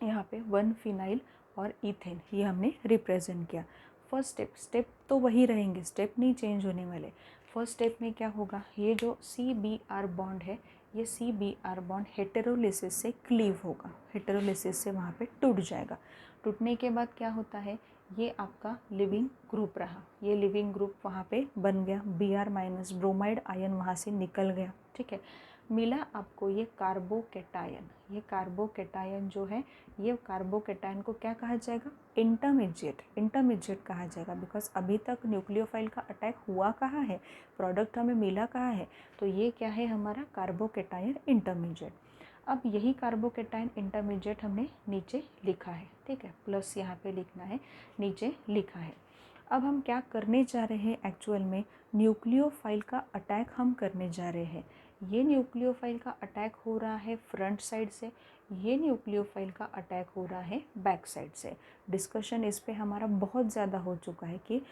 यहाँ पे 1 फिनाइल और इथेन, ये हमने रिप्रेजेंट किया। फर्स्ट स्टेप तो वही रहेंगे, स्टेप नहीं चेंज होने वाले। फर्स्ट स्टेप में क्या होगा, ये जो CBr बॉन्ड है, ये CBr बॉन्ड हेटेरोलिसिस से क्लीव होगा, हेटेरोलिसिस से वहाँ पे टूट जाएगा। टूटने के बाद क्या होता है, ये आपका लिविंग ग्रुप रहा, ये लिविंग ग्रुप वहाँ पे बन गया, Br- ब्रोमाइड आयन वहाँ से निकल गया। ठीक है, मिला आपको ये कार्बोकेटायन। ये कार्बोकेटायन जो है, ये कार्बोकेटायन को क्या कहा जाएगा, इंटरमीडिएट, इंटरमीडिएट कहा जाएगा, बिकॉज अभी तक न्यूक्लियोफाइल का अटैक हुआ कहाँ है, प्रोडक्ट हमें मिला कहाँ है, तो ये क्या है हमारा कार्बोकेटायन इंटरमीडिएट। अब यही कार्बोकेटायन इंटरमीडिएट हमने नीचे लिखा है। ठीक है, प्लस यहाँ पे लिखना है, नीचे लिखा है। अब हम क्या करने जा रहे हैं, एक्चुअल में न्यूक्लियोफाइल का अटैक हम करने जा रहे हैं। ये न्यूक्लियोफाइल का अटैक हो रहा है फ्रंट साइड से, ये न्यूक्लियोफाइल का अटैक हो रहा है बैक साइड से। डिस्कशन इस पे हमारा बहुत ज़्यादा हो चुका है कि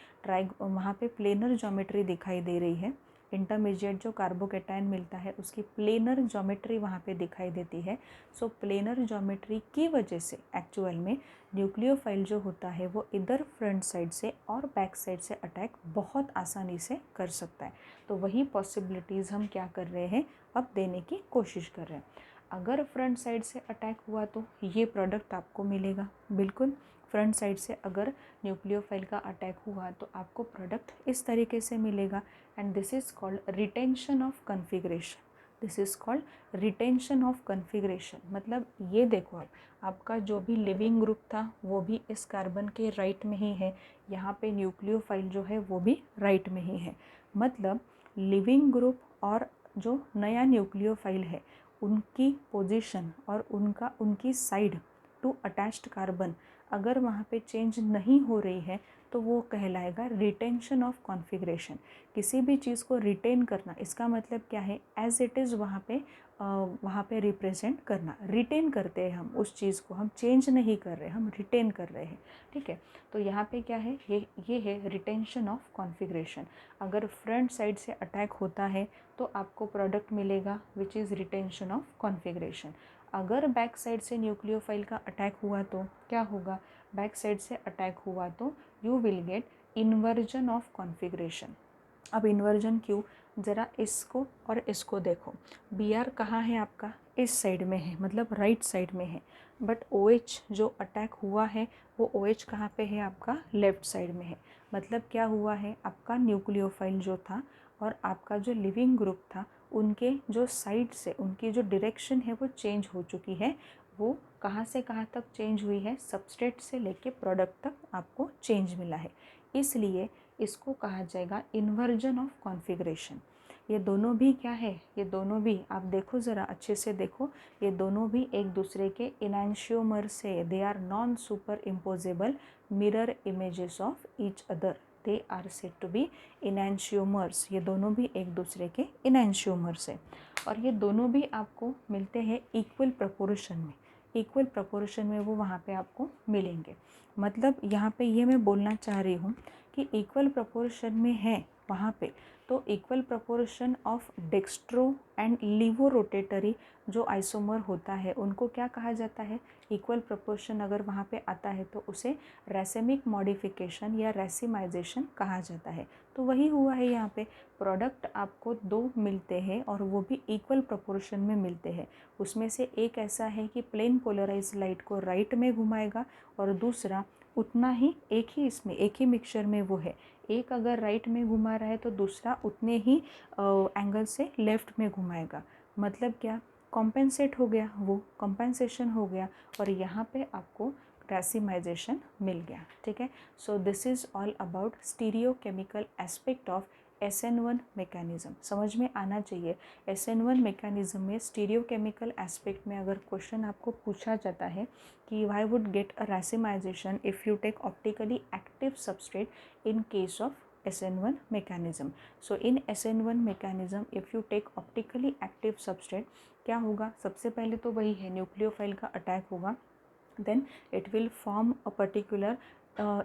वहाँ पे प्लेनर ज्योमेट्री दिखाई दे रही है, इंटरमीडिएट जो कार्बोकेटायन मिलता है उसकी प्लेनर ज्योमेट्री वहाँ पे दिखाई देती है। सो प्लेनर ज्योमेट्री की वजह से एक्चुअल में न्यूक्लियोफाइल जो होता है वो इधर फ्रंट साइड से और बैक साइड से अटैक बहुत आसानी से कर सकता है। तो वही पॉसिबिलिटीज़ हम क्या कर रहे हैं, अब देने की कोशिश कर रहे हैं। अगर फ्रंट साइड से अटैक हुआ तो ये प्रोडक्ट आपको मिलेगा, बिल्कुल फ्रंट साइड से अगर न्यूक्लियोफाइल का अटैक हुआ तो आपको प्रोडक्ट इस तरीके से मिलेगा, and this is called retention of configuration. This is called retention of configuration. मतलब ये देखो, आपका जो भी लिविंग ग्रुप था वो भी इस कार्बन के राइट में ही है, यहाँ पे न्यूक्लियोफाइल जो है वो भी राइट में ही है। मतलब लिविंग ग्रुप और जो नया न्यूक्लियोफाइल है उनकी पोजीशन और उनकी साइड टू अटैच्ड कार्बन अगर वहाँ पे चेंज नहीं हो रही है तो वो कहलाएगा रिटेंशन ऑफ कॉन्फ़िगरेशन। किसी भी चीज़ को रिटेन करना, इसका मतलब क्या है, एज इट इज़ वहाँ पे रिप्रेजेंट करना, रिटेन करते हैं हम उस चीज़ को, हम चेंज नहीं कर रहे, हम रिटेन कर रहे हैं। ठीक है, तो यहाँ पे क्या है, ये है रिटेंशन ऑफ कॉन्फ़िगरेशन। अगर फ्रंट साइड से अटैक होता है तो आपको प्रोडक्ट मिलेगा which is retention of configuration. अगर बैक साइड से न्यूक्लियोफाइल का अटैक हुआ तो क्या होगा, बैक साइड से अटैक हुआ तो you will get inversion of configuration. अब इन्वर्जन क्यों, ज़रा इसको और इसको देखो, Br कहाँ है आपका, इस साइड में है, मतलब राइट साइड में है, बट OH जो अटैक हुआ है वो OH कहाँ पे है आपका, लेफ़्ट साइड में है। मतलब क्या हुआ है, आपका न्यूक्लियोफाइल जो था और आपका जो लिविंग ग्रुप था उनके जो साइड से उनकी जो डायरेक्शन है वो चेंज हो चुकी है। वो कहाँ से कहाँ तक चेंज हुई है, सबस्ट्रेट से लेके प्रोडक्ट तक आपको चेंज मिला है, इसलिए इसको कहा जाएगा इन्वर्जन ऑफ कॉन्फ़िगरेशन। ये दोनों भी क्या है, ये दोनों भी आप देखो ज़रा अच्छे से देखो, ये दोनों भी एक दूसरे के इनैंशियोमर से, they are non superimposable mirror images of each other, they are said to be enantiomers. ये दोनों भी एक दूसरे के इनैंशियोमर्स है, और ये दोनों भी आपको मिलते हैं इक्वल प्रोपोर्शन में, इक्वल प्रोपोर्शन में वो वहाँ पे आपको मिलेंगे। मतलब यहाँ पे ये मैं बोलना चाह रही हूँ कि इक्वल प्रोपोर्शन में है वहाँ पे, तो equal proportion of dextro and levo rotatory जो आइसोमर होता है उनको क्या कहा जाता है, इक्वल प्रोपोर्शन अगर वहाँ पे आता है तो उसे रैसेमिक मॉडिफिकेशन या रैसिमाइजेशन कहा जाता है। तो वही हुआ है यहाँ पे, प्रोडक्ट आपको दो मिलते हैं और वो भी इक्वल प्रोपोर्शन में मिलते हैं। उसमें से एक ऐसा है कि प्लेन पोलराइज लाइट को राइट में घुमाएगा और दूसरा उतना ही एक ही इसमें एक ही मिक्सचर में वो है एक अगर राइट में घुमा रहा है तो दूसरा उतने ही एंगल से लेफ्ट में घुमाएगा। मतलब क्या, कॉम्पेंसेट हो गया, वो कॉम्पेंसेशन हो गया और यहाँ पे आपको रैसिमाइजेशन मिल गया। ठीक है, सो this is all about stereochemical aspect of SN1 mechanism. समझ में आना चाहिए। SN1 मैकेनिज़्म में स्टीरियोकेमिकल एस्पेक्ट में अगर क्वेश्चन आपको पूछा जाता है कि why would get a racemization if you take optically active substrate in case of SN1 mechanism. So in SN1 mechanism if you take optically active substrate, क्या होगा, सबसे पहले तो वही है, न्यूक्लियोफाइल का अटैक होगा, then it will form a particular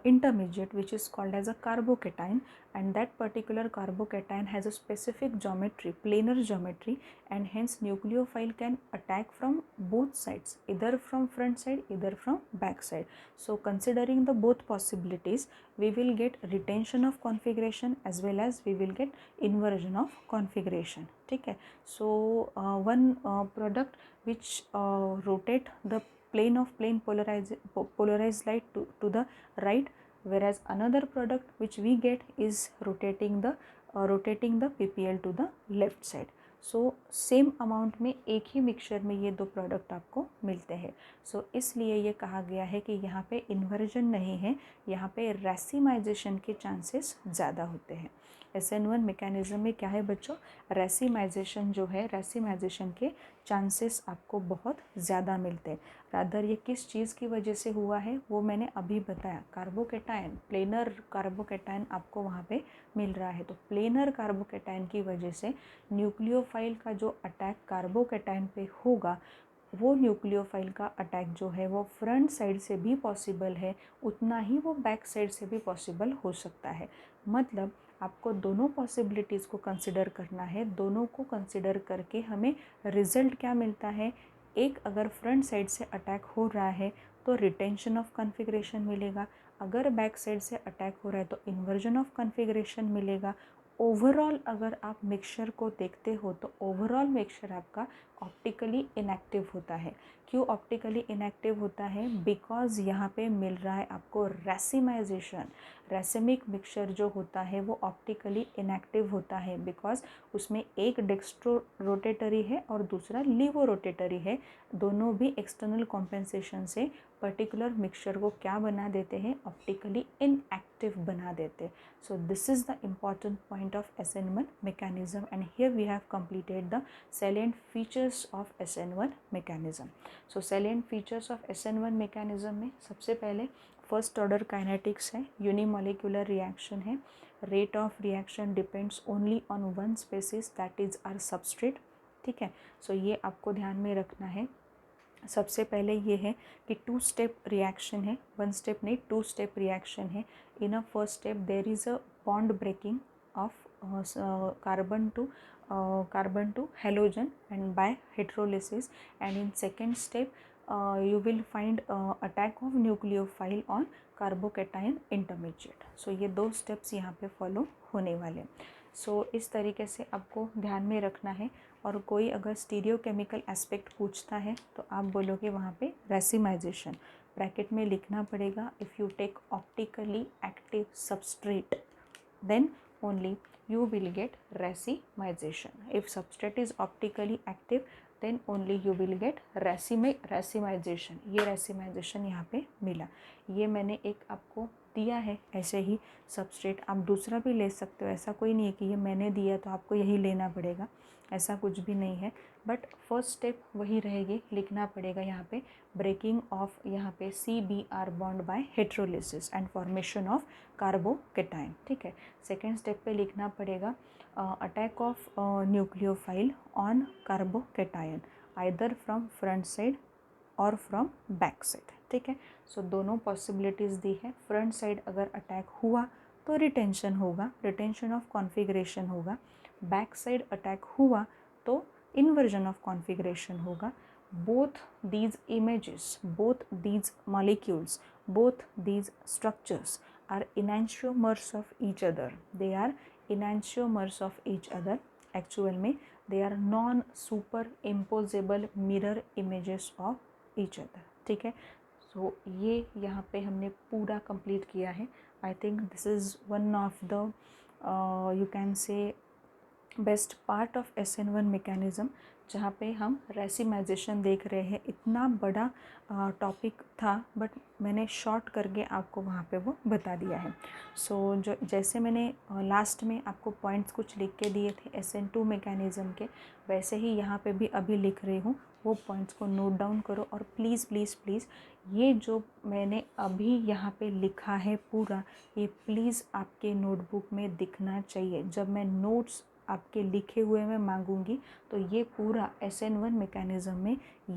intermediate which is called as a carbocation, and that particular carbocation has a specific geometry, planar geometry, and hence nucleophile can attack from both sides, either from front side, either from back side. So considering the both possibilities, we will get retention of configuration as well as we will get inversion of configuration. ठीक है, so one product which rotate the plane of plane polarized light to the right, whereas another product which we get is rotating the PPL to the left side. So same amount में एक ही mixture में ये दो product आपको मिलते हैं। सो इसलिए ये कहा गया है कि यहाँ पे इन्वर्जन नहीं है, यहाँ पे रैसिमाइजेशन के चांसेस ज़्यादा होते हैं। SN1 मैकेनिज़्म में क्या है बच्चों, रैसिमाइजेशन जो है, रैसिमाइजेशन के चांसेस आपको बहुत ज़्यादा मिलते हैं। रादर ये किस चीज़ की वजह से हुआ है वो मैंने अभी बताया, कार्बोकेटायन, प्लेनर कार्बोकेटायन आपको वहाँ पे मिल रहा है। तो प्लेनर कार्बोकेटायन की वजह से न्यूक्लियोफाइल का जो अटैक कार्बोकेटायन पे होगा, वो न्यूक्लियोफाइल का अटैक जो है वो फ्रंट साइड से भी पॉसिबल है, उतना ही वो बैक साइड से भी पॉसिबल हो सकता है। मतलब आपको दोनों पॉसिबिलिटीज़ को कंसिडर करना है, दोनों को कंसिडर करके हमें रिज़ल्ट क्या मिलता है। एक अगर फ्रंट साइड से अटैक हो रहा है तो रिटेंशन ऑफ कॉन्फ़िगरेशन मिलेगा, अगर बैक साइड से अटैक हो रहा है तो इन्वर्जन ऑफ कॉन्फ़िगरेशन मिलेगा। ओवरऑल अगर आप मिक्सचर को देखते हो तो ओवरऑल मिक्सचर आपका ऑप्टिकली इनएक्टिव होता है। क्यों ऑप्टिकली इनएक्टिव होता है, बिकॉज यहाँ पे मिल रहा है आपको रैसिमाइजेशन। रैसिमिक मिक्सचर जो होता है वो ऑप्टिकली इनएक्टिव होता है बिकॉज उसमें एक डेक्स्ट्रो रोटेटरी है और दूसरा लीवो रोटेटरी है, दोनों भी एक्सटर्नल कॉम्पेंसेशन से पर्टिकुलर मिक्सचर को क्या बना देते हैं, ऑप्टिकली इनएक्टिव बना देते। सो this is the important point of SN1 mechanism, and here we have completed the salient features of SN1 mechanism. So salient features of SN1 mechanism में सबसे पहले फर्स्ट ऑर्डर काइनेटिक्स है, यूनिमोलिकुलर रिएक्शन है, rate of reaction depends only on one species that is our substrate. ठीक है, सो ये आपको ध्यान में रखना है। सबसे पहले ये है कि 2 स्टेप रिएक्शन है, 1 स्टेप नहीं 2 स्टेप रिएक्शन है। In a first step there is a bond breaking of carbon to halogen and by heterolysis, and in second step you will find attack of nucleophile on carbocation intermediate. So ये 2 steps यहाँ पे follow होने वाले हैं। सो इस तरीके से आपको ध्यान में रखना है, और कोई अगर स्टीरियोकेमिकल एस्पेक्ट पूछता है तो आप बोलोगे वहाँ पे रैसिमाइजेशन, ब्रैकेट में लिखना पड़ेगा। If you take optically active substrate then only you will get racemization. If substrate is optically active then only you will get racemization. ये racemization यहाँ पे मिला, ये मैंने एक आपको दिया है। ऐसे ही सबस्ट्रेट आप दूसरा भी ले सकते हो, ऐसा कोई नहीं है कि ये मैंने दिया तो आपको यही लेना पड़ेगा, ऐसा कुछ भी नहीं है। बट फर्स्ट स्टेप वही रहेगी, लिखना पड़ेगा यहाँ पे ब्रेकिंग ऑफ यहाँ पे CBr bond by heterolysis and formation of carbocation. ठीक है, सेकेंड स्टेप पे लिखना पड़ेगा attack of nucleophile on carbocation either from front side और फ्रॉम बैक साइड। ठीक है, सो दोनों पॉसिबिलिटीज़ दी है। फ्रंट साइड अगर अटैक हुआ तो रिटेंशन होगा, रिटेंशन ऑफ कॉन्फ़िगरेशन होगा। बैक साइड अटैक हुआ तो inversion of configuration होगा। both these images, both these molecules, both these structures are enantiomers of each other. They are enantiomers of each other. Actual में they are non superimposable mirror images of each other. ठीक है, सो ये यहाँ पे हमने पूरा complete किया है। I think this is one of the you can से best part of SN1 mechanism, जहाँ पे हम रेसिमाइजेशन देख रहे हैं। इतना बड़ा टॉपिक था बट मैंने शॉर्ट करके आपको वहाँ पे वो बता दिया है। सो जो जैसे मैंने लास्ट में आपको पॉइंट्स कुछ लिख के दिए थे SN2 मैकेनिज़्म के, वैसे ही यहाँ पे भी अभी लिख रही हूँ। वो पॉइंट्स को नोट डाउन करो और प्लीज़ प्लीज़ प्लीज़ ये जो मैंने अभी यहाँ पे लिखा है पूरा, ये प्लीज़ आपके नोटबुक में दिखना चाहिए। जब मैं नोट्स आपके लिखे हुए में मांगूंगी तो ये पूरा SN1 मैकेनिज़्म में ये